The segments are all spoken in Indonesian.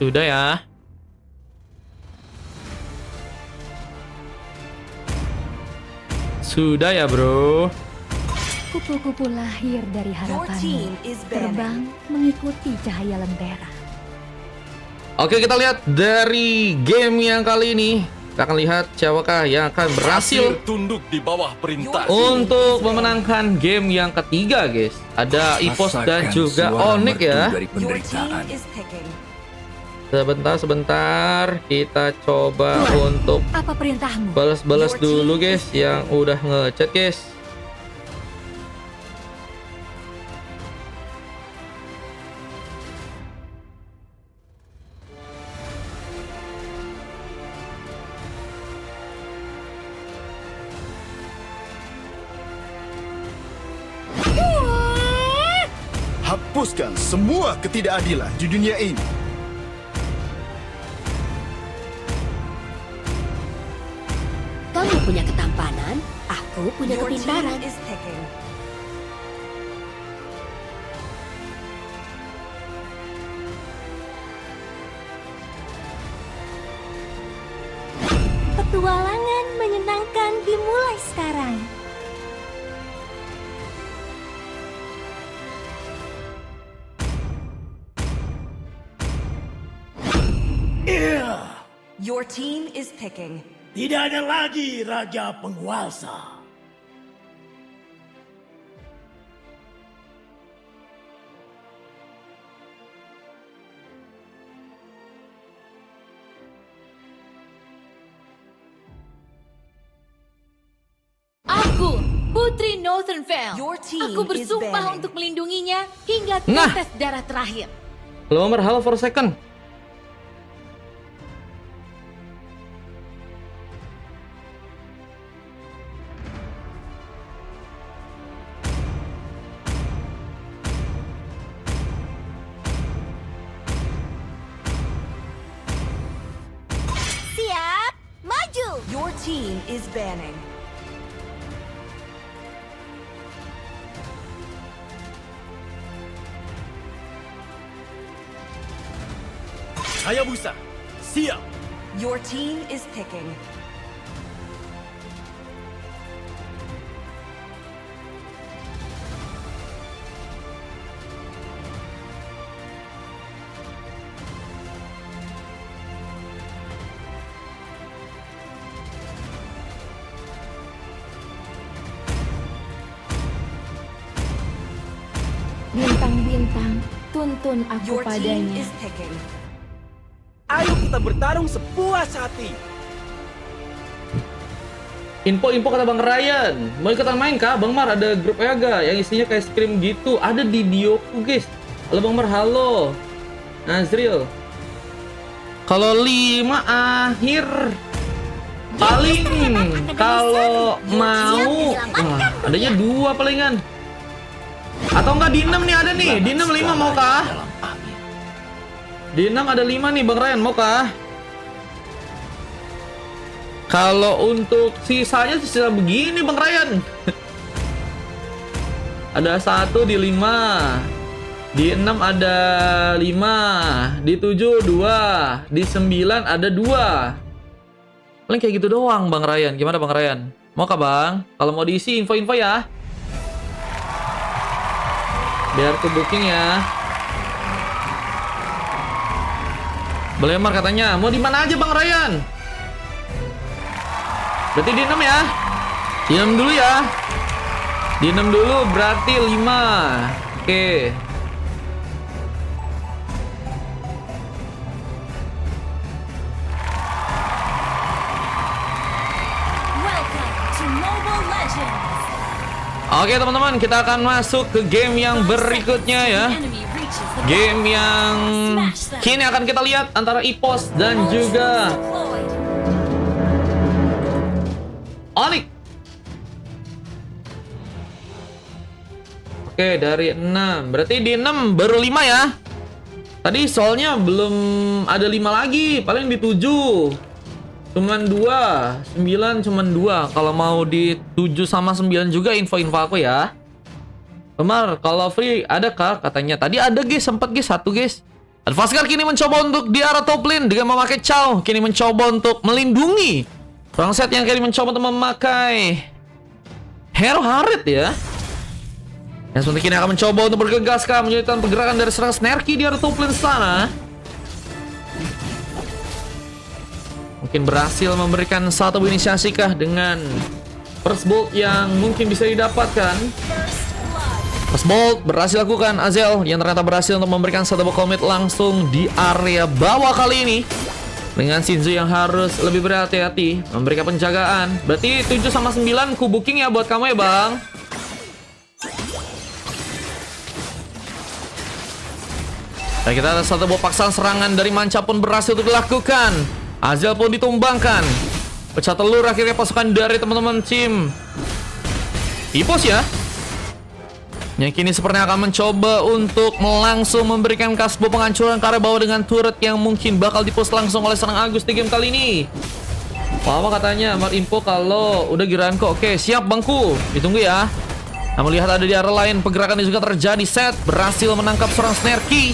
Sudah ya. Sudah ya, bro. Kupu-kupu lahir dari Your harapanmu, team is terbang banning. mengikuti cahaya lentera. Oke, kita lihat dari game yang kali ini. Kita akan lihat siapakah yang akan berhasil tunduk di bawah perintah. untuk memenangkan game yang ketiga, guys. Ada Ipos dan juga Onyx ya. Your team is picking. Sebentar, kita coba Tuan. untuk Apa perintahmu? balas-balas dulu, guys, yang udah ngechat, guys. Hapuskan semua ketidakadilan di dunia ini. Kamu punya ketampanan, aku punya Your team kepintaran. is picking. Petualangan menyenangkan dimulai sekarang. Your team is picking. Tidak ada lagi raja penguasa. Aku, Putri Northernfell. Your team Aku is bersumpah banning. untuk melindunginya hingga Nah. tetes darah terakhir. Lomer, halo for a second. Siap, maju. Your team is banning. Hayabusa, siap. Your team is picking. Bintang-bintang, tuntun aku Your team padanya. is picking. Ayo kita bertarung sepuas hati. Info kata Bang Ryan. Mau ikutan main kah? Bang Mar, ada grup Ega yang isinya kayak scrim gitu. Ada di bioku, guys. Halo Bang Mar, halo. Nazril. Kalau 5 akhir paling kalau mau adanya 2 palingan. Atau enggak di 6 nih ada nih. Di 6 5 mau kah? Di 6 ada 5 nih Bang Ryan, mau kah? Kalau untuk sisanya sisa begini Bang Ryan. Ada 1 di 5. Di 6 ada 5. Di 7 2. Di 9 ada 2. Paling kayak gitu doang Bang Ryan. Gimana Bang Ryan? Mau kah Bang? Kalau mau diisi info-info ya. Biar ke booking ya. Belemar katanya. Mau di mana aja Bang Ryan? Berarti di 6 ya. Di 6 dulu ya. Di 6 dulu berarti 5. Oke. Welcome to Mobile Legends. Oke teman-teman, kita akan masuk ke game yang berikutnya ya. Game yang kini akan kita lihat antara Ipos dan juga Onyx. Oke, dari 6. Berarti di 6 baru 5 ya. Tadi soalnya belum ada 5 lagi, paling di 7. Cuman 2, 9 cuman 2. Kalau mau di 7 sama 9 juga info-info aku ya. Kemar, kalau free ada kah katanya? Tadi ada guys, sempat guys, 1 guys. Advaskar kini mencoba untuk di arah top lane dengan memakai Chow. Kini mencoba untuk melindungi perang set yang kini mencoba untuk memakai Hero Harit ya. Yang sebentar kini akan mencoba untuk bergegas kah menyulitkan pergerakan dari serang Snarky di arah top lane sana. Mungkin berhasil memberikan satu inisiasi kah dengan First Bolt yang mungkin bisa didapatkan. First Bolt berhasil lakukan Azel yang ternyata berhasil untuk memberikan satu commit langsung di area bawah kali ini. Dengan Shinzo yang harus lebih berhati-hati memberikan penjagaan. Berarti 7/9 ku booking ya buat kamu ya bang. Dan kita ada satu buah paksaan serangan dari Manca pun berhasil untuk dilakukan. Azel pun ditumbangkan. Pecah telur akhirnya pasukan dari teman-teman tim Ipos ya. Yang kini sepertinya akan mencoba untuk langsung memberikan kasbo penghancuran ke arah bawah dengan turret yang mungkin bakal dipost langsung oleh serang Agus di game kali ini. Lama katanya Mar info kalau udah giraan kok. Oke siap bangku, ditunggu ya. Namun lihat ada di arah lain pergerakan ini juga terjadi. Set berhasil menangkap seorang Snarky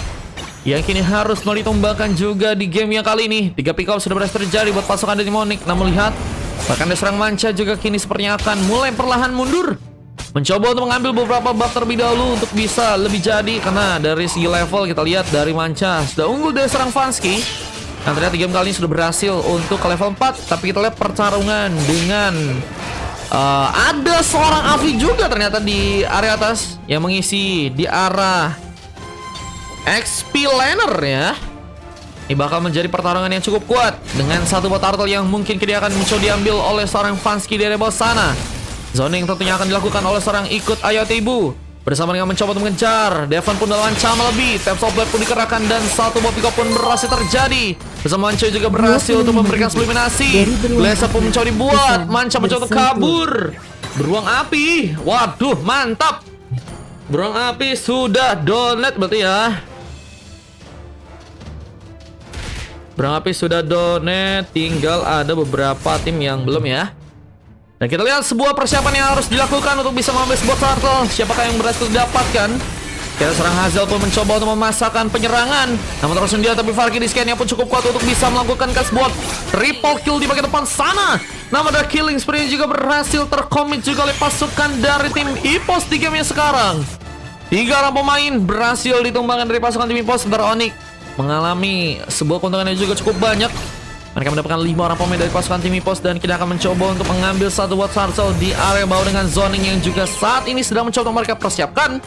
yang kini harus ditumbangkan juga di game yang kali ini. 3 pick up sudah berhasil terjadi buat pasukan dari Demonic. Namun lihat bahkan dari serang Manca juga kini sepertinya akan mulai perlahan mundur, mencoba untuk mengambil beberapa buff terlebih dahulu untuk bisa lebih jadi. Karena dari segi level kita lihat dari Manca sudah unggul dari serang Vansky. Dan ternyata game kali ini sudah berhasil untuk ke level 4. Tapi kita lihat pertarungan dengan ada seorang Avi juga ternyata di area atas yang mengisi di arah XP laner ya. Ini bakal menjadi pertarungan yang cukup kuat dengan satu bot turtle yang mungkin kini akan mencoba diambil oleh seorang Vansky dari bawah sana. Zoning tentunya akan dilakukan oleh seorang ikut Ayat Ibu bersama dengan mencoba untuk mengejar. Devon pun dalam ancaman lebih. Tap of Blade pun dikerahkan dan satu buah pick up pun berhasil terjadi. Bersama Manca juga berhasil untuk memberikan eliminasi. Blazer pun mencoba dibuat. Manca mencoba untuk kabur. Beruang api. Waduh, mantap. Beruang api sudah donate berarti ya. Beruang api sudah donate. Tinggal ada beberapa tim yang belum ya. Dan kita lihat sebuah persiapan yang harus dilakukan untuk bisa mengambil sebuah turtle. Siapakah yang berhasil didapatkan? Kita serang Hazel pun mencoba untuk memasakkan penyerangan. Namun terus dia tapi Farki di scan-nya pun cukup kuat untuk bisa melakukan sebuah triple kill di bagian depan sana. Namun ada killing spree juga berhasil terkomit juga oleh pasukan dari tim Ipos di game yang sekarang. 3 orang pemain berhasil ditumbangkan dari pasukan tim Ipos. Sementara Onyx mengalami sebuah keuntungan yang juga cukup banyak. Mereka mendapatkan 5 orang pemain dari pasukan tim Ipos dan kita akan mencoba untuk mengambil satu buat Sarsel di area bawah dengan zoning yang juga saat ini sedang mencoba mereka persiapkan.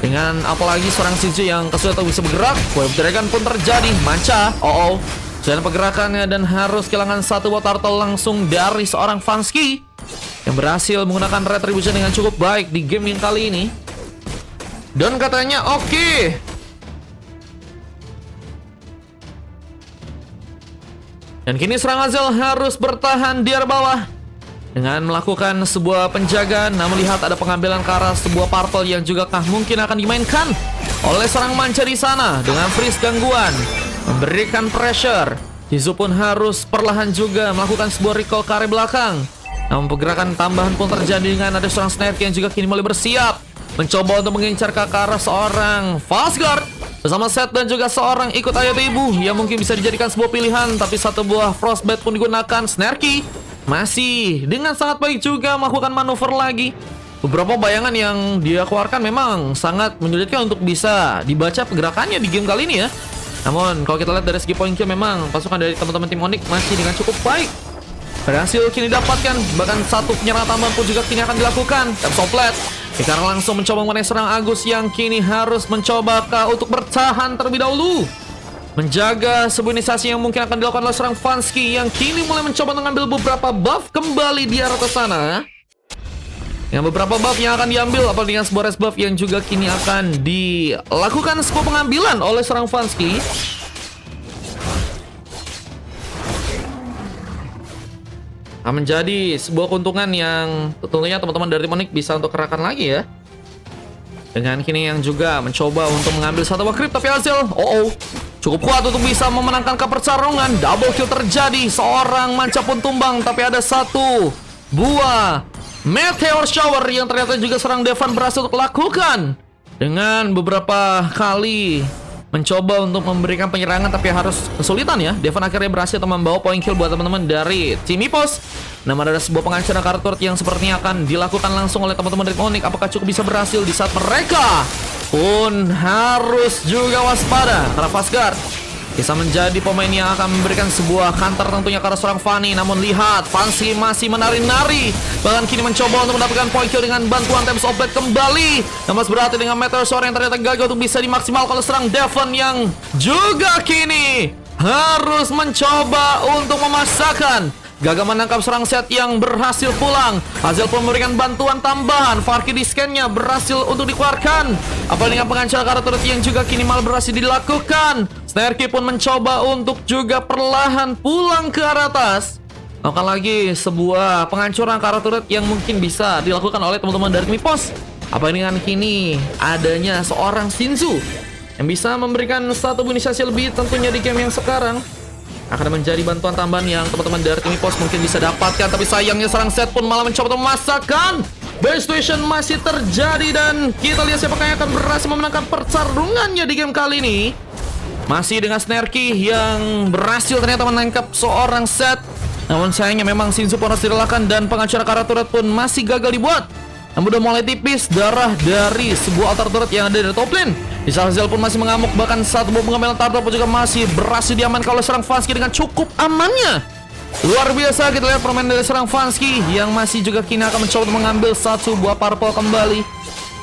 Dengan apalagi seorang Shinzo yang kesulitan bisa bergerak. Wave Dragon pun terjadi. Manca, dan pergerakannya dan harus kehilangan satu buat turtle langsung dari seorang Vansky yang berhasil menggunakan retribution dengan cukup baik di game yang kali ini. Dan katanya oke. Dan kini serang Azel harus bertahan di area bawah dengan melakukan sebuah penjagaan. Namun lihat ada pengambilan ke arah sebuah purple yang juga mungkin akan dimainkan oleh seorang Manca di sana dengan freeze gangguan, memberikan pressure. Jizu pun harus perlahan juga melakukan sebuah recall ke area belakang. Namun pergerakan tambahan pun terjadi dengan ada seorang Snarky yang juga kini mulai bersiap mencoba untuk mengincar ke arah seorang Falsguard bersama Set dan juga seorang ikut Ayat Ibu yang mungkin bisa dijadikan sebuah pilihan. Tapi satu buah Frostbite pun digunakan. Snarky masih dengan sangat baik juga melakukan manuver lagi. Beberapa bayangan yang dia keluarkan memang sangat menyulitkan untuk bisa dibaca pergerakannya di game kali ini ya. Namun kalau kita lihat dari segi point kill memang pasukan dari teman-teman tim Onyx masih dengan cukup baik. Berhasil kini dapatkan, bahkan satu penyerangan tambahan pun juga kini akan dilakukan. Tepsoplet sekarang langsung mencoba mengenai serang Agus yang kini harus mencoba untuk bertahan terlebih dahulu, menjaga sebuah inisiasi yang mungkin akan dilakukan oleh serang Vansky yang kini mulai mencoba mengambil beberapa buff kembali di arah sana. Yang beberapa buff yang akan diambil apalagi dengan sebuah res buff yang juga kini akan dilakukan sebuah pengambilan oleh serang Vansky. Menjadi sebuah keuntungan yang tentunya teman-teman dari Demonic bisa untuk kerahkan lagi ya. Dengan kini yang juga mencoba untuk mengambil satu buah creep. Tapi Azel cukup kuat untuk bisa memenangkan pertarungan. Double kill terjadi. Seorang Manca pun tumbang. Tapi ada satu buah Meteor Shower yang ternyata juga serang Devon berhasil untuk lakukan dengan beberapa kali mencoba untuk memberikan penyerangan tapi harus kesulitan ya. Devon akhirnya berhasil membawa point kill buat teman-teman dari tim EPOS. Namun ada sebuah penghancuran kartu turret yang sepertinya akan dilakukan langsung oleh teman-teman dari Onyx. Apakah cukup bisa berhasil di saat mereka pun harus juga waspada karena Fastguard bisa menjadi pemain yang akan memberikan sebuah counter tentunya karena seorang Fanny. Namun lihat, Fancy masih menari-nari. Bahkan kini mencoba untuk mendapatkan point kill dengan bantuan Temps of Blade kembali. Namun berarti dengan Meteor Shower yang ternyata gagal untuk bisa dimaksimalkan oleh serang Devon yang juga kini harus mencoba untuk memaksakan. Gagal menangkap serang set yang berhasil pulang. Hazel pun memberikan bantuan tambahan. Farki di scan-nya berhasil untuk dikeluarkan. Apa dengan pengancar kartu turret yang juga kini malah berhasil dilakukan. Snarky pun mencoba untuk juga perlahan pulang ke arah atas. Melakukan lagi sebuah penghancuran kartu turret yang mungkin bisa dilakukan oleh teman-teman dari tim EPOS. Apa dengan kini adanya seorang Shinzu yang bisa memberikan satu inisiasi lebih tentunya di game yang sekarang. Akan menjadi bantuan tambahan yang teman-teman dari tim EPOS mungkin bisa dapatkan. Tapi sayangnya serang set pun malah mencoba untuk memasakkan. Base situation masih terjadi dan kita lihat siapa yang akan berhasil memenangkan pertarungannya di game kali ini. Masih dengan Snarky yang berhasil ternyata menangkap seorang set. Namun sayangnya memang Shinzu pun harus direlakan dan pengacara kartu turret pun masih gagal dibuat. Namun udah mulai tipis darah dari sebuah altar turret yang ada di top lane. Hazel pun masih mengamuk, bahkan saat buah pengambilan altar pun juga masih berhasil diamankan oleh serang Vansky dengan cukup amannya. Luar biasa kita lihat permainan dari serang Vansky yang masih juga kini akan mencoba mengambil satu buah purple kembali.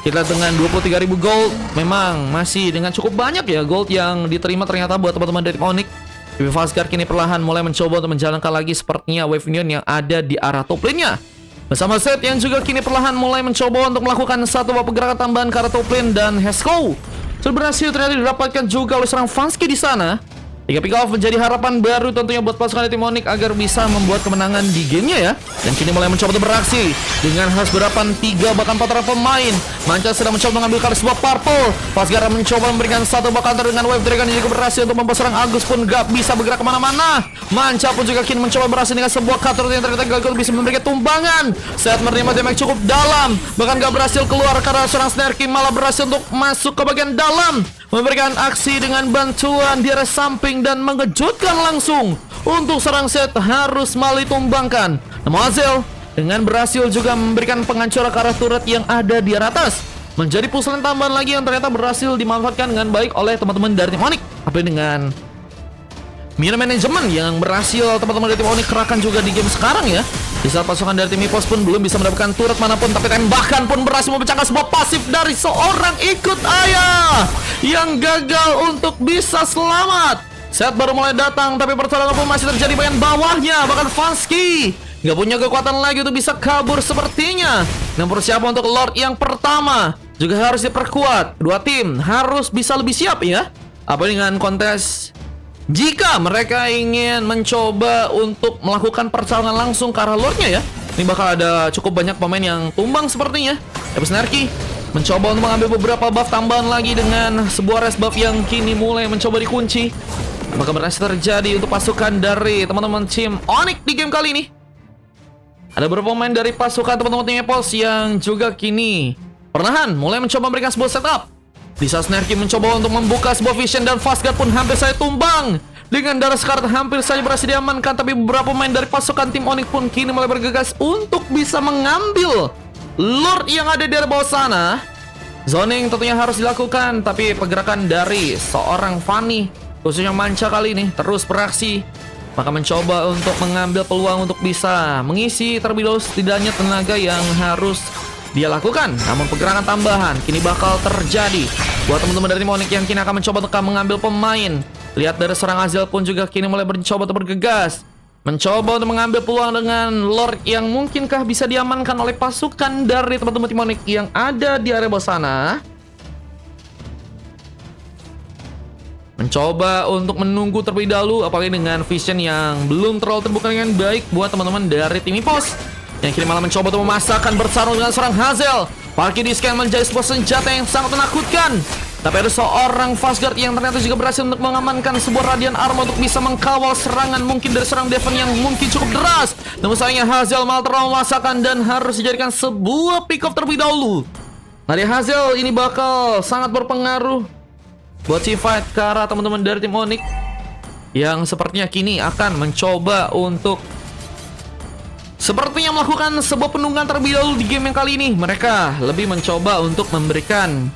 Kita dengan 23.000 gold memang masih dengan cukup banyak ya gold yang diterima ternyata buat teman-teman dari Onyx. Tapi Fastguard kini perlahan mulai mencoba untuk menjalankan lagi sepertinya wave union yang ada di arah top lane-nya. Bersama Set yang juga kini perlahan mulai mencoba untuk melakukan satu buah pergerakan tambahan ke arah top lane dan Hesco sudah berhasil ternyata didapatkan juga oleh serang Vansky di sana. Tiga pick off menjadi harapan baru tentunya buat pasukan tim Onyx agar bisa membuat kemenangan di gamenya ya. Dan kini mulai mencoba untuk beraksi dengan harus berapan 3 bahkan 4 orang pemain. Manca sedang mencoba mengambil kartu sebuah purple. Fastguard mencoba memberikan satu buah counter dengan wave dragon yang juga berhasil untuk membuat serang Agus pun gak bisa bergerak kemana-mana. Manca pun juga kini mencoba berhasil dengan sebuah counter yang ternyata gagal bisa memberikan tumbangan. Saat menerima damage cukup dalam, bahkan gak berhasil keluar karena serang Snarky malah berhasil untuk masuk ke bagian dalam, memberikan aksi dengan bantuan di arah samping dan mengejutkan langsung untuk serang Set harus malah ditumbangkan. Namun Hazel dengan berhasil juga memberikan penghancuran ke arah turret yang ada di arah atas, menjadi puzzle tambahan lagi yang ternyata berhasil dimanfaatkan dengan baik oleh teman-teman dari tim Onyx. Tapi dengan minion management yang berhasil teman-teman dari tim Onyx kerahkan juga di game sekarang ya. Di saat pasukan dari tim EPOS pun belum bisa mendapatkan turret manapun, tapi tembakan pun berhasil memecahkan sebuah pasif dari seorang ikut ayah yang gagal untuk bisa selamat. Set baru mulai datang, tapi pertolongan pun masih terjadi bagian bawahnya. Bahkan Vansky nggak punya kekuatan lagi untuk bisa kabur sepertinya. Dan persiapan untuk Lord yang pertama juga harus diperkuat. Kedua tim harus bisa lebih siap ya. Apa dengan kontes jika mereka ingin mencoba untuk melakukan pertarungan langsung ke arah Lordnya ya. Ini bakal ada cukup banyak pemain yang tumbang sepertinya. Tapi Snarky mencoba untuk mengambil beberapa buff tambahan lagi dengan sebuah rest buff yang kini mulai mencoba dikunci. Apakah berhasil terjadi untuk pasukan dari teman-teman tim Onyx di game kali ini? Ada beberapa pemain dari pasukan teman-teman tim EPOS yang juga kini perlahan mulai mencoba memberikan sebuah setup. Di saat Snarky mencoba untuk membuka sebuah vision dan Fastguard pun hampir saja tumbang. Dengan darah sekarat hampir saja berhasil diamankan, tapi beberapa pemain dari pasukan tim Onyx pun kini mulai bergegas untuk bisa mengambil Lord yang ada di bawah sana. Zoning tentunya harus dilakukan, tapi pergerakan dari seorang Fanny khususnya Manca kali ini terus beraksi, maka mencoba untuk mengambil peluang untuk bisa mengisi terlebih dahulu setidaknya tenaga yang harus dia lakukan. Namun pergerakan tambahan kini bakal terjadi buat teman-teman dari Onyx yang kini akan mencoba untuk mengambil pemain. Lihat dari serang Hazel pun juga kini mulai mencoba untuk bergegas, mencoba untuk mengambil peluang dengan Lord yang mungkinkah bisa diamankan oleh pasukan dari teman-teman tim Onyx yang ada di area bawah sana. Mencoba untuk menunggu terlebih dahulu, apalagi dengan vision yang belum terlalu terbuka dengan baik buat teman-teman dari tim EPOS yang kini malah mencoba untuk memasakkan bertarung dengan serang Hazel. Parky di scan menjadi sebuah senjata yang sangat menakutkan. Tapi ada seorang Fastguard yang ternyata juga berhasil untuk mengamankan sebuah Radiant Armor untuk bisa mengkawal serangan mungkin dari serang Devon yang mungkin cukup deras. Namun sayangnya Hazel malah terlalu memasakkan dan harus dijadikan sebuah pick off terlebih dahulu. Nah, di Hazel ini bakal sangat berpengaruh buat team fight ke arah teman-teman dari tim Onyx yang sepertinya kini akan mencoba untuk sepertinya melakukan sebuah penunggangan terlebih dahulu di game yang kali ini. Mereka lebih mencoba untuk memberikan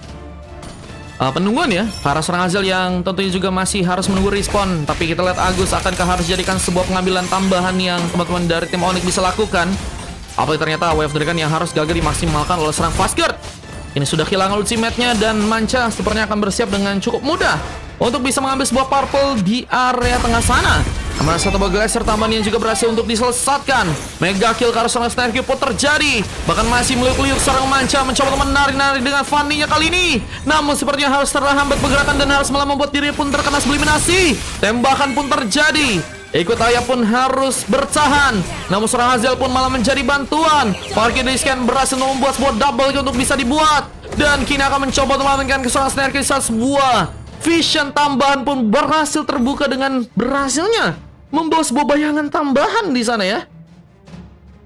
penungguan ya para serang Azel yang tentunya juga masih harus menunggu respawn. Tapi kita lihat Agus akankah harus jadikan sebuah pengambilan tambahan yang teman-teman dari tim Onyx bisa lakukan. Apalagi ternyata Wave Dragon yang harus gagal dimaksimalkan oleh serang Fastguard. Ini sudah kehilangan ultimate-nya dan Manca sepertinya akan bersiap dengan cukup mudah untuk bisa mengambil sebuah purple di area tengah sana. Namun satu glacier tambahan yang juga berhasil untuk diselesaikan. Mega kill ke arah seorang Snarky pun terjadi. Bahkan masih meliuk-liuk seorang Manca mencoba menari-nari dengan Fanny-nya kali ini. Namun sepertinya harus terhambat pergerakan dan harus malah membuat diri pun terkena eliminasi. Tembakan pun terjadi. Ikut Ayah pun harus bertahan. Namun seorang Azel pun malah menjadi bantuan. Parkir di scan berhasil membuat sebuah double kill untuk bisa dibuat. Dan kini akan mencoba untuk mengamankan ke seorang Snarky saat sebuah vision tambahan pun berhasil terbuka dengan berhasilnya membawa sebuah bayangan tambahan di sana ya.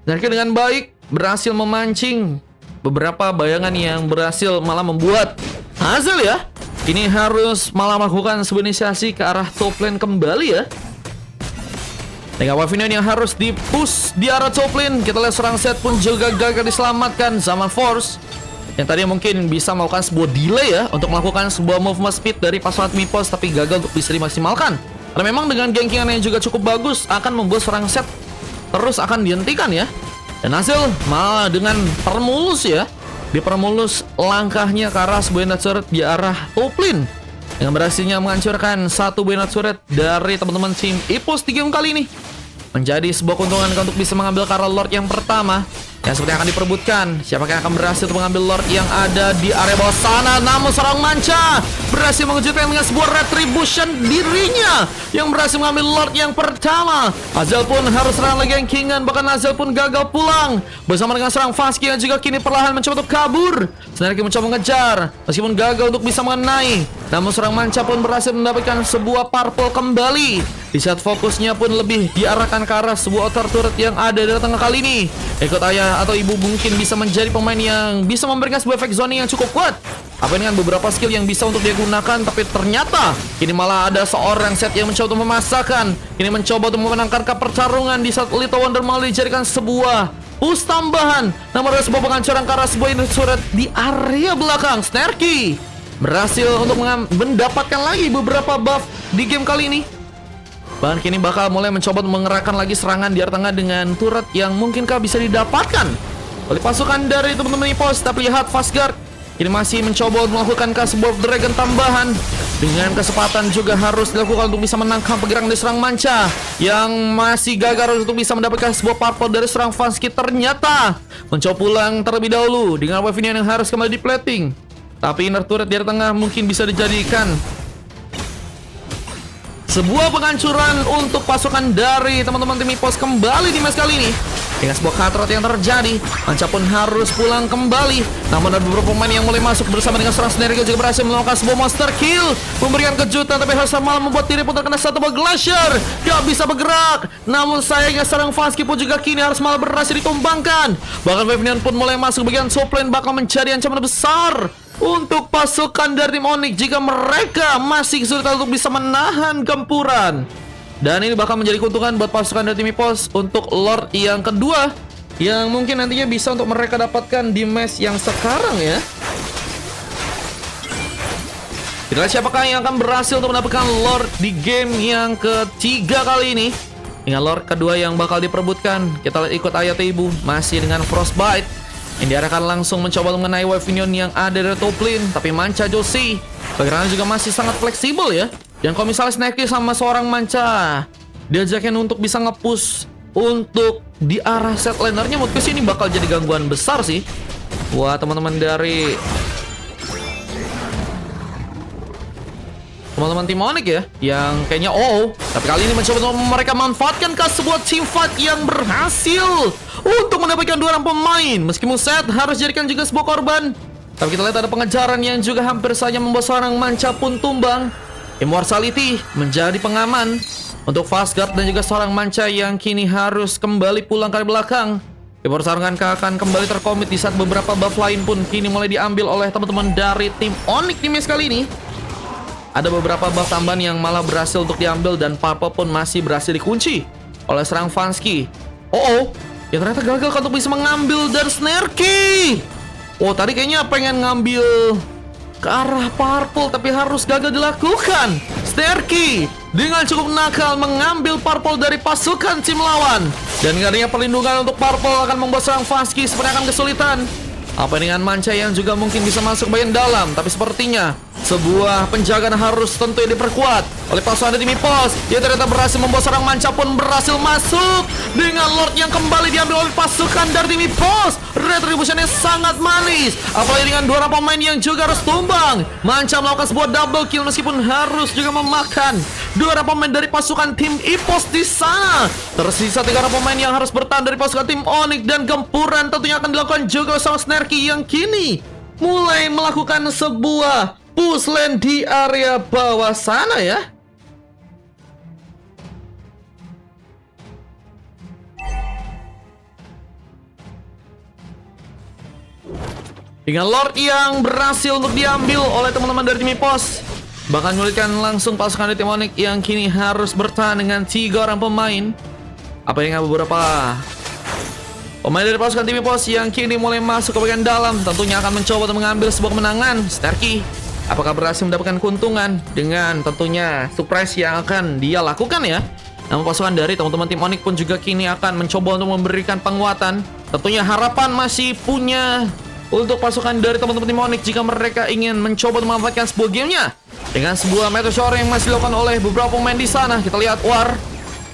Snarky dengan baik berhasil memancing beberapa bayangan yang berhasil malah membuat Azel ya ini harus malah melakukan sebuah inisiasi ke arah top lane kembali ya. Dengan Wavinion yang harus di-push di arah top lane. Kita lihat serang set pun juga gagal diselamatkan Zaman Force yang tadi mungkin bisa melakukan sebuah delay ya untuk melakukan sebuah movement speed dari pasukan Mipos, tapi gagal untuk bisa dimaksimalkan. Karena memang dengan gankingan yang juga cukup bagus akan membuat serang set terus akan dihentikan ya. Dan hasil malah dengan permulus ya, dipermulus langkahnya ke arah sebuah turret di arah top lane yang berhasilnya menghancurkan satu buah turret dari teman-teman tim Ipos di game kali ini. Menjadi sebuah keuntungan untuk bisa mengambil Karl Lord yang pertama yang seperti akan diperebutkan. Siapa yang akan berhasil untuk mengambil Lord yang ada di area bawah sana. Namun seorang Manca berhasil mengejutkan dengan sebuah retribution dirinya yang berhasil mengambil Lord yang pertama. Azel pun harus serang lagi gankingan. Bahkan Azel pun gagal pulang bersama dengan seorang Fasky yang juga kini perlahan mencoba untuk kabur. Snarky mencoba mengejar meskipun gagal untuk bisa mengenai. Namun seorang Manca pun berhasil mendapatkan sebuah purple kembali. Di saat fokusnya pun lebih diarahkan ke arah sebuah outer turret yang ada di tengah kali ini. Ikut Ayah atau Ibu mungkin bisa menjadi pemain yang bisa memberikan sebuah efek zoning yang cukup kuat. Apa dengan beberapa skill yang bisa untuk dia gunakan, tapi ternyata kini malah ada seorang set yang mencoba untuk memasakkan. Kini mencoba untuk memenangkan pertarungan di saat Little Wonder malah dijadikan sebuah push tambahan. Namun ada sebuah penghancuran ke arah sebuah unit turret di area belakang. Snarky berhasil untuk mendapatkan lagi beberapa buff di game kali ini. Bahkan kini bakal mulai mencoba mengerahkan lagi serangan di area tengah dengan turret yang mungkinkah bisa didapatkan oleh pasukan dari teman-teman Ipos. Tapi lihat Fastguard kini masih mencoba melakukan sebuah dragon tambahan. Dengan kesempatan juga harus dilakukan untuk bisa menangkap pergerakan dari serang Manca yang masih gagal untuk bisa mendapatkan sebuah purple dari serang Fasky. Ternyata mencoba pulang terlebih dahulu dengan Wavinian yang harus kembali di plating. Tapi inner turret di area tengah mungkin bisa dijadikan sebuah penghancuran untuk pasukan dari teman-teman tim Ipos kembali di match kali ini. Dengan sebuah katrot yang terjadi, Manca pun harus pulang kembali. Namun ada beberapa pemain yang mulai masuk bersama dengan serang Snarky juga berhasil melakukan sebuah monster kill, memberikan kejutan, tapi harus malah membuat diri pun terkena satu buah glacier. Gak bisa bergerak. Namun sayangnya serang Fasky pun juga kini harus malah berhasil ditumbangkan. Bahkan Wavinian pun mulai masuk bagian top lane, bakal menjadi ancaman besar untuk pasukan dari tim Onyx jika mereka masih kesulitan untuk bisa menahan gempuran. Dan ini bakal menjadi keuntungan buat pasukan dari tim Ipos untuk Lord yang kedua yang mungkin nantinya bisa untuk mereka dapatkan di match yang sekarang ya. Kita lihat siapakah yang akan berhasil untuk mendapatkan Lord di game yang ketiga kali ini. Dengan Lord kedua yang bakal diperebutkan, kita lihat ikut Ayah Ibu masih dengan Frostbite yang diarahkan langsung mencoba mengenai Wavinion yang ada di top lane. Tapi Manca Josie pergerakan juga masih sangat fleksibel ya. Dan kalau misalnya Snarky sama seorang Manca diajakin untuk bisa nge-push untuk di arah set lanernya, menurutku sih ini bakal jadi gangguan besar sih. Wah, teman-teman dari teman-teman tim Onyx ya, yang kayaknya tapi kali ini mencoba untuk mereka manfaatkan ke sebuah team fight yang berhasil untuk mendapatkan dua orang pemain. Meskipun set harus jadikan juga sebuah korban, tapi kita lihat ada pengejaran yang juga hampir saja membuat seorang Manca pun tumbang. Immortality menjadi pengaman untuk Fastguard dan juga seorang Manca yang kini harus kembali pulang ke belakang. Pertarungan akan kembali terkomit di saat beberapa buff lain pun kini mulai diambil oleh teman-teman dari tim Onyx di match kali ini. ada beberapa buff tambahan yang malah berhasil untuk diambil dan Purple pun masih berhasil dikunci oleh serang Vansky. Ya ternyata gagal untuk bisa mengambil dan Snarky. Tadi kayaknya pengen ngambil ke arah Purple tapi harus gagal dilakukan. Snarky dengan cukup nakal mengambil Purple dari pasukan tim lawan. Dan gak adanya perlindungan untuk Purple akan membuat serang Vansky sepertinya akan kesulitan. Apa dengan Manca yang juga mungkin bisa masuk bagian dalam, tapi sepertinya sebuah penjagaan harus tentu diperkuat oleh pasukan dari Mipos. Dia ternyata berhasil membawa serang Manca pun berhasil masuk dengan Lord yang kembali diambil oleh pasukan dari Mipos. Retributionnya sangat manis, apalagi dengan dua orang pemain yang juga harus tumbang. Manca melakukan sebuah double kill meskipun harus juga memakan dua orang pemain dari pasukan tim Ipos di sana. Tersisa 3 orang pemain yang harus bertahan dari pasukan tim Onyx, dan gempuran tentunya akan dilakukan juga sama Snarky yang kini mulai melakukan sebuah push lane di area bawah sana ya. Dengan Lord yang berhasil untuk diambil oleh teman-teman dari tim Ipos, bahkan menyulitkan langsung pasukan dari tim Onyx yang kini harus bertahan dengan 3 orang pemain. Apa yang beberapa pemain dari pasukan tim Ipos yang kini mulai masuk ke bagian dalam tentunya akan mencoba untuk mengambil sebuah kemenangan. Snarky apakah berhasil mendapatkan keuntungan dengan tentunya surprise yang akan dia lakukan ya. Namun pasukan dari teman-teman tim Onyx pun juga kini akan mencoba untuk memberikan penguatan. Tentunya harapan masih punya untuk pasukan dari teman-teman tim Onyx jika mereka ingin mencoba untuk memanfaatkan sebuah gamenya dengan sebuah meteor yang masih dilakukan oleh beberapa pemain di sana. Kita lihat war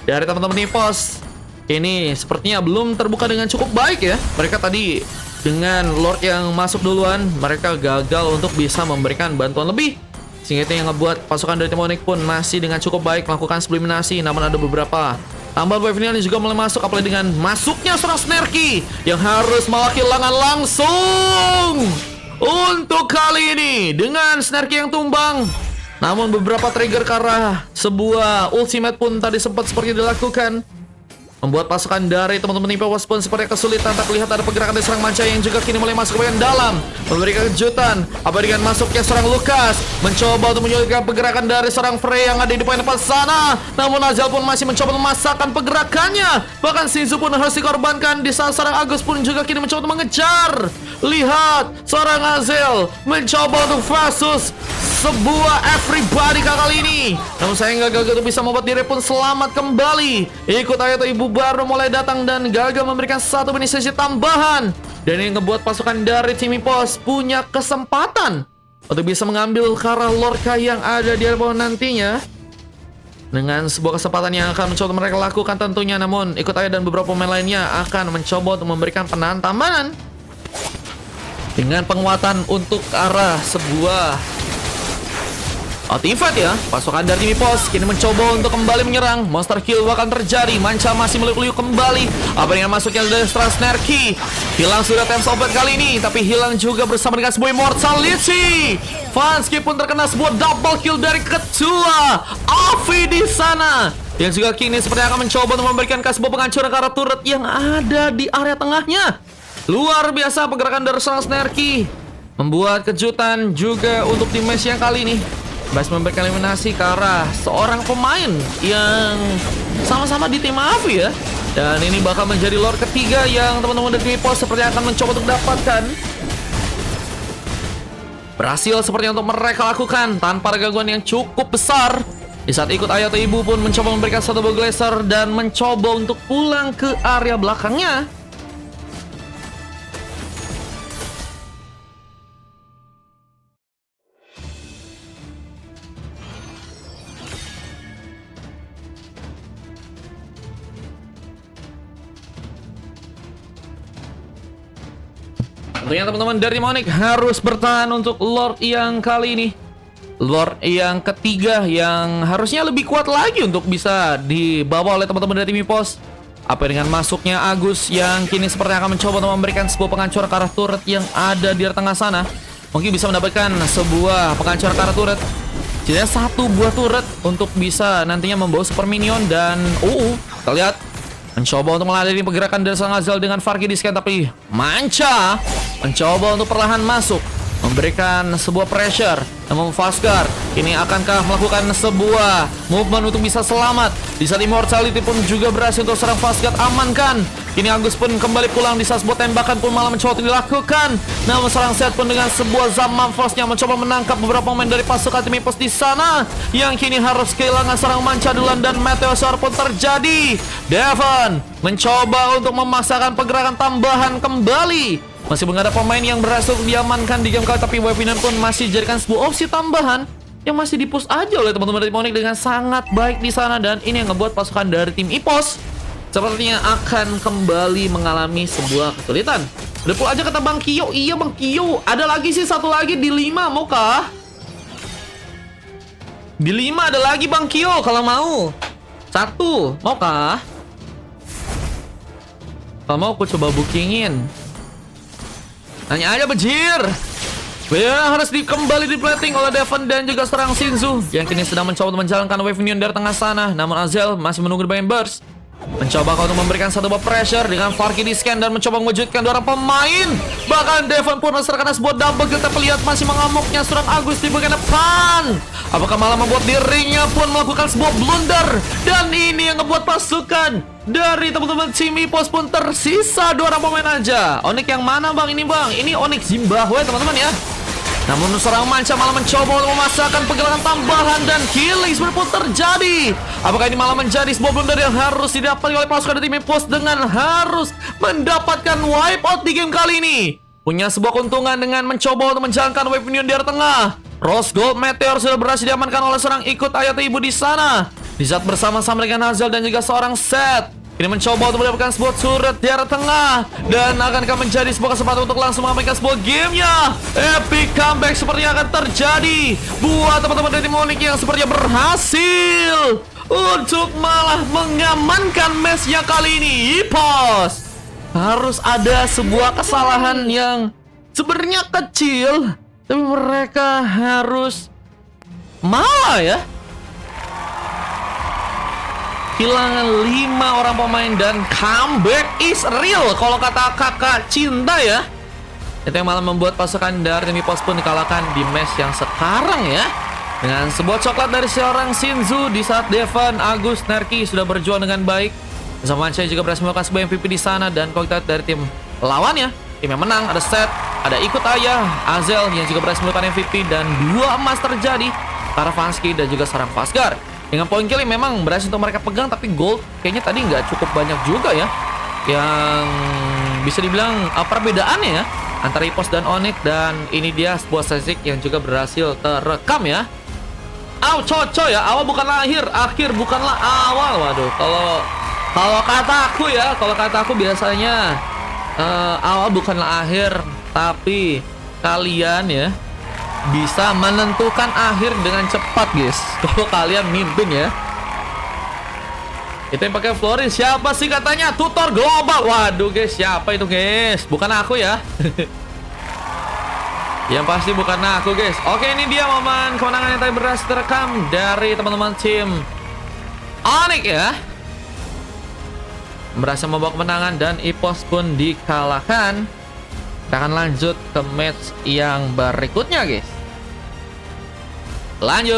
dari teman-teman Ipos ini sepertinya belum terbuka dengan cukup baik ya. Mereka tadi dengan Lord yang masuk duluan, mereka gagal untuk bisa memberikan bantuan lebih, sehingga itu yang ngebuat pasukan dari tim Onyx pun masih dengan cukup baik melakukan subliminasi. Namun ada beberapa tambahan wave ini juga mulai masuk, apalagi dengan masuknya seorang Snarky yang harus malah kehilangan langsung untuk kali ini dengan Snarky yang tumbang. Namun beberapa trigger ke arah sebuah ultimate pun tadi sempat seperti dilakukan, membuat pasukan dari teman-teman Ipos pun seperti kesulitan. Tak terlihat ada pergerakan dari serang Manca yang juga kini mulai masuk ke bagian dalam, memberikan kejutan. Apa dengan masuknya serang Lukas, mencoba untuk menyulitkan pergerakan dari serang Frey yang ada di poin depan sana. Namun Azal pun masih mencoba memasakkan pergerakannya. Bahkan Shinzu pun harus dikorbankan di saat serang Agus pun juga kini mencoba untuk mengejar. Lihat, seorang Azel mencoba untuk versus sebuah everybody kali ini. Namun sayang gagal untuk bisa membuat diri pun selamat kembali. Ikut Ayato Ibu baru mulai datang dan gagal memberikan satu inisiasi tambahan. Dan yang ngebuat pasukan dari tim Ipos punya kesempatan untuk bisa mengambil ke arah Lorca yang ada di bawah nantinya. Dengan sebuah kesempatan yang akan mencoba mereka lakukan tentunya. Namun Ikut Aya dan beberapa pemain lainnya akan mencoba untuk memberikan penahan tambahan dengan penguatan untuk ke arah sebuah artifact ya. Pasukan dari tim Ipos kini mencoba untuk kembali menyerang. Monster kill akan terjadi. Manca masih meliuk-liuk kembali. Apa dengan masuknya dari Snarky? Hilang sudah time sobat kali ini, tapi hilang juga bersama dengan sebuah immortality. Vansky pun terkena sebuah double kill dari ketua Avi di sana, yang juga kini sepertinya akan mencoba untuk memberikan sebuah penghancuran ke arah turret yang ada di area tengahnya. Luar biasa pergerakan dari serang Snarky, membuat kejutan juga untuk tim match yang kali ini. Bas memberikan eliminasi ke arah seorang pemain yang sama-sama di tim Avi ya. Dan ini bakal menjadi Lord ketiga yang teman-teman dari tim Ipos sepertinya akan mencoba untuk dapatkan. Berhasil sepertinya untuk mereka lakukan tanpa gangguan yang cukup besar. Di saat Ikut Ayato Ibu pun mencoba memberikan satu blazer dan mencoba untuk pulang ke area belakangnya. Tentunya teman-teman dari Onyx harus bertahan untuk Lord yang kali ini. Lord yang ketiga yang harusnya lebih kuat lagi untuk bisa dibawa oleh teman-teman dari tim Ipos. Apa dengan masuknya Agus yang kini sepertinya akan mencoba untuk memberikan sebuah penghancuran ke arah turret yang ada di tengah sana. Mungkin bisa mendapatkan sebuah penghancuran ke arah turret. Jadi satu buah turret untuk bisa nantinya membawa super minion. Dan kita lihat mencoba untuk meladeni pergerakan dari sang Azal dengan Farki di scan, tapi Manca mencoba untuk perlahan masuk memberikan sebuah pressure. Namun Vazgar ini akankah melakukan sebuah movement untuk bisa selamat. Di saat Immortality pun juga berhasil untuk serang Vazgar amankan. Kini Agus pun kembali pulang di saat sebuah tembakan pun malah mencoba untuk dilakukan. Namun serang set pun dengan sebuah Zaman Force-nya mencoba menangkap beberapa pemain dari pasukan tim Epos di sana, yang kini harus kehilangan serang mancadulan dan meteosar pun terjadi. Devon mencoba untuk memaksakan pergerakan tambahan kembali. Masih menghadap pemain yang berhasil diamankan di game kali, tapi Weapon pun masih jadikan sebuah opsi tambahan yang masih dipush aja oleh teman-teman dari Onyx dengan sangat baik di sana, dan ini yang ngebuat pasukan dari tim Epos sepertinya akan kembali mengalami sebuah kesulitan. Udah pull aja kata Bang Kio. Iya Bang Kio, ada lagi sih satu lagi di 5, maukah? Di 5 ada lagi Bang Kio kalau mau. 1, maukah? Kalau mau aku coba bookingin. Tanya aja Bejir. Ya, harus kembali di-plating oleh Devon dan juga serang Shinzu, yang kini sedang mencoba untuk menjalankan Wave Union dari tengah sana. Namun Azel masih menunggu di bagian burst. Mencoba untuk memberikan satu buah pressure dengan Farki di scan dan mencoba mewujudkan dua orang pemain. Bahkan Devon pun serkana sebuah double kita terlihat masih mengamuknya serang Agus di bagian depan. Apakah malah membuat dirinya pun melakukan sebuah blunder, dan ini yang membuat pasukan dari teman-teman tim Epos pun tersisa dua orang pemain aja. Onyx yang mana Bang ini Bang? Ini Onyx Zimbabwe teman-teman ya. Namun serang manca malah mencoba untuk memasakkan pergerakan tambahan dan killing spree pun terjadi. Apakah ini malah menjadi sebuah blunder yang harus didapat oleh pasukan dari tim Epos dengan harus mendapatkan wipeout di game kali ini? Punya sebuah keuntungan dengan mencoba untuk menjalankan Wave Union di area tengah. Rose Gold Meteor sudah berhasil diamankan oleh serang ikut ayat ibu di sana. Di saat bersama-sama dengan Hazel dan juga seorang Seth, ini mencoba untuk mendapatkan sebuah turret di arah tengah, dan akankah menjadi sebuah kesempatan untuk langsung mengamankan sebuah gamenya. Epic comeback sepertinya akan terjadi buat teman-teman dari tim Onyx yang sepertinya berhasil untuk malah mengamankan matchnya kali ini. Epos harus ada sebuah kesalahan yang sebenarnya kecil, tapi mereka harus malah ya kehilangan 5 orang pemain, dan comeback is real kalau kata kakak cinta ya. Itu yang malah membuat pasukan dari tim Epos pun dikalahkan di match yang sekarang ya, dengan sebuah coklat dari seorang Shinzu di saat Devon, Agus, Nerki sudah berjuang dengan baik. Bersama saya juga berhasil melakukan sebuah MVP di sana, dan kalau kita dari tim lawannya, tim yang menang ada Seth, ada ikut ayah Azel yang juga berhasil melakukan MVP, dan 2 emas terjadi Karavansky dan juga serang Vazgar. Dengan poin kill yang memang berhasil untuk mereka pegang, tapi gold kayaknya tadi nggak cukup banyak juga ya. Yang bisa dibilang perbedaannya ya antara Epos dan Onyx, dan ini dia sebuah statistik yang juga berhasil terekam ya. Coco ya, awal bukanlah akhir bukanlah awal. Waduh, kalau kata aku ya, kalau kata aku biasanya awal bukanlah akhir, tapi kalian ya bisa menentukan akhir dengan cepat guys kalau kalian mimpin ya. Itu yang pakai Floris siapa sih katanya? Tutor global. Waduh guys, siapa itu guys? Bukan aku ya. Yang pasti bukan aku guys. Oke, ini dia momen kemenangan yang tadi berhasil terekam dari teman-teman tim Onyx ya. Berhasil membawa kemenangan dan Epos pun dikalahkan. Kita akan lanjut ke match yang berikutnya guys. Lanjut.